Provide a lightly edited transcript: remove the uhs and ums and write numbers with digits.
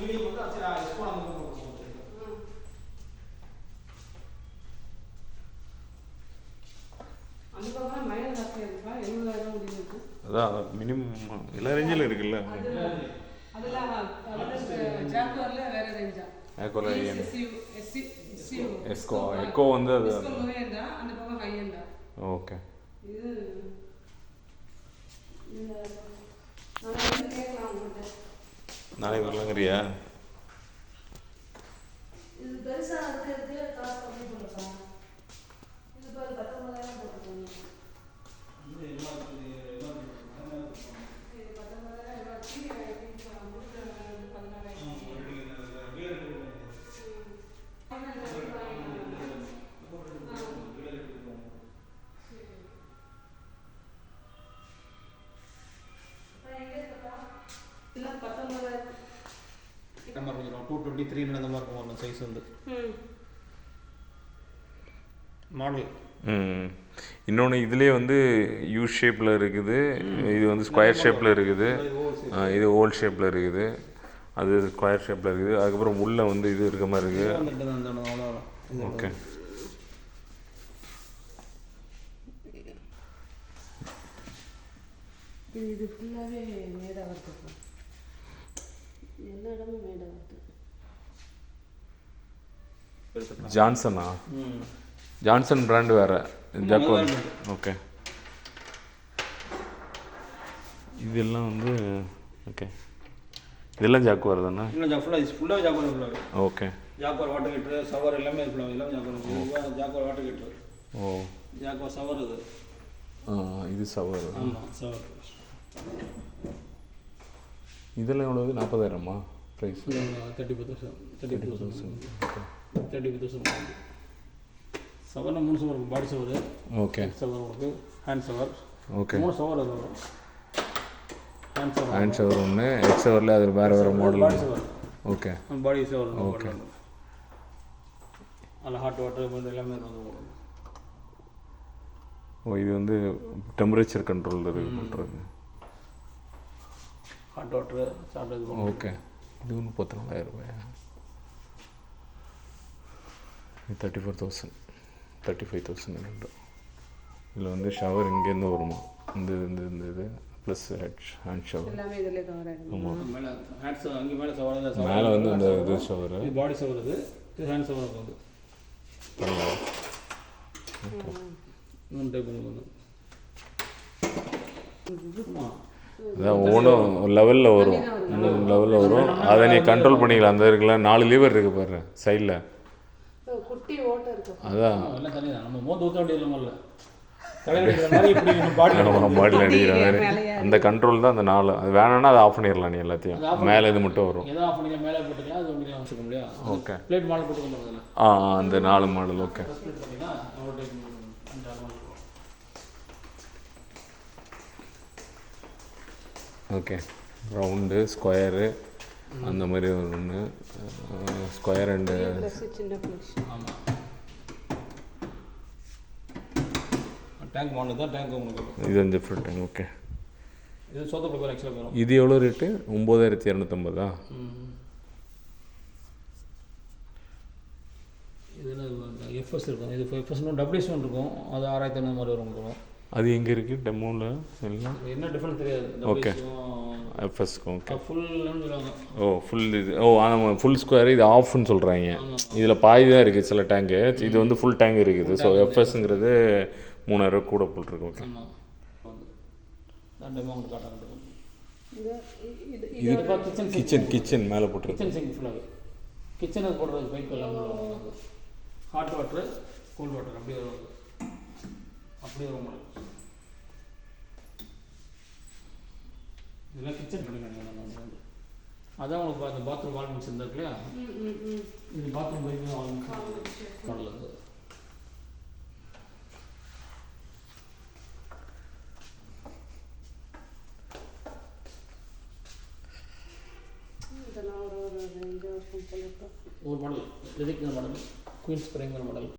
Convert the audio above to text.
Medium வந்து சரி எஸ்கோ அந்த அதான் மினிமம் எல்லா ரேஞ்சிலும் இருக்குல்ல. எஸ்கோ எக்கோ வந்து அது ஓகே. நாளைக்கு வரலாங்கிறியா? நம்பர் கொஞ்சம் 223 அந்த மாதிரி இருக்கும் சைஸ் வந்து மாடல். இன்னொன்று இதுலேயே வந்து யூ ஷேப்பில் இருக்குது, இது வந்து ஸ்கொயர் ஷேப்பில் இருக்குது, இது ஓல் ஷேப்பில் இருக்குது, அது ஸ்கொயர் ஷேப்பில் இருக்குது. அதுக்கப்புறம் உள்ளே வந்து இது இருக்க மாதிரி இருக்குது. ஓகே. இது ஃபுல்லாகவே மேடாக இருக்குது, எல்லா இடமும் மேடாக இருக்குது. ஜான்சனா? ஜான்சன் பிராண்டு வேறு, ஜாக்குவார். ஓகே. இதெல்லாம் வந்து ஓகே, இதெல்லாம் ஜாக்குவார் தானே? இல்லை ஃபுல்லாக ஜாக்குவார் ஃபுல்லாக. ஓகே. ஜாக்குவார் வாட்டர் ஹீட்டர் சவர் எல்லாமே ஃபுல்லாக எல்லாம் Jaquar. Jaquar water heater. Oh, Jaquar shower அது. இது சவர். ஆமாம் சவர். இதெல்லாம் எவ்வளவு? 40,000மா ப்ரைஸ்? 35,000. சவர் 3 சவர் இருக்கும். பாடி சவர், ஓகே, சவர் உங்களுக்கு ஹேண்ட் சவர், ஓகே, 3 சவர் அது வரும். ஹேண்ட் ஷவர் ஒன்று, ஹெட் ஷவரில் அது வேறு வேறு மாடல். ஓகே. பாடி ஷவர். ஓகே. அதில் ஹாட் வாட்டர் எல்லாமே இருக்கும். ஓ, இது வந்து டெம்பரேச்சர் கண்ட்ரோல் இது பண்ணுறது. ஹாட் வாட்டர் சாப்பிட்றது. ஓகே. இது ஒன்று 34,000 ரூபாயா? இது 34,000, 35,000 ரெண்டும். இதில் வந்து ஷவர் இங்கேருந்து வருமா, இந்த இது ப்ளஸ் ஹேண்ட் ஷவர் எல்லாமே இதில் கவர் ஆகிடும். ஆமாம். மேலே ஹேண்ட் ஷவர், அங்கே மேலே ஷவர், மேலே வந்து இந்த இது ஷவர், இது பாடி ஷவர், இது ஹேண்ட் ஷவர் வந்து பண்ணலாம். இன்னொன்று டைப் வந்து அதான் ஒவ்வொன்றும் லெவலில் வரும், லெவலில் வரும். அதை நீ கண்ட்ரோல் பண்ணிக்கலாம். அந்த இருக்குல்ல 4 லீவர் இருக்குது பாரு சைடில், குட்டி ஓட்டை இருக்குது. அதான் எல்லாம் தனி தான். நம்ம மோந்து ஊற்ற வேண்டியது இல்லை. பாடியில் அடிக்கிற மாதிரி அந்த கண்ட்ரோல் தான் அந்த 4. அது வேணும்னா அதை ஆஃப் பண்ணிடலாம். நீ எல்லாத்தையும் மேலே இது மட்டும் வரும். எதோ ஆஃப் பண்ணிக்கலாம், மேலே போட்டுக்கலாம், அது ஒன்றுலாம் வச்சுக்க முடியாது. ஓகே. பிளேட் மாடல் போட்டுக்கலாம். அந்த 4 model. Okay. Okay. Round, square, அந்த மாதிரி ஒன்று, ஸ்கொயர் அண்டு சின்ன ஃப்ளஷ். ஆமாம். டேங்க் மாடல் தான். டேங்க் உங்களுக்கு இது வந்து ஃபுல் டேங்க். ஓகே. இது சொந்த பேர் ஆக்சுவலாக வரும். இது எவ்வளோ ரேட்டு? 9,250. இதில் எஃப்எஸ் இருக்கும். இது எஃப்எஸ்னு டபிள்யூஎஸ் ஒன்று இருக்கும். அது 6,500 மாதிரி வரும். அது எங்கே இருக்குது டெமோவில்? எல்லாம் என்ன டிஃப்ரெண்ட் தெரியாது. ஓகே. எஃப்எஸ்க்கும். ஓகே. ஃபுல்னு சொல்லுவாங்க. ஓ, ஃபுல் இது. ஓ, ஆமாம், ஃபுல் ஸ்கொயர். இது ஆஃப்னு சொல்கிறாங்க. இதில் பாதி தான் இருக்குது சில டேங்கு. இது வந்து ஃபுல் டேங்க் இருக்குது. ஸோ எஃப்எஸ்ங்கிறது 3,000 கூட போட்டிருக்கு. ஓகே. இது கிச்சன் மேலே போட்டிருக்கு. கிச்சன் சிங்க் ஃபுல்லாக கிச்சனுக்கு போடுறது பைப் எல்லாம் ஹாட் வாட்டர், கோல்ட் வாட்டர் அப்படியே வரும். அப்படியே வரும். இதெல்லாம் கிச்சன் பண்ணிக்கலாம். அதான் உங்களுக்கு அந்த பாத்ரூம் வால் மிக்ஸ் இருந்தா இல்லையா, இது பாத்ரூம் பைப் வால் மிக்ஸ் மாடல். அது ஒரு மாடல் எதுக்கு மாடல் குயின்ஸ் பிரைமர் மாடல்.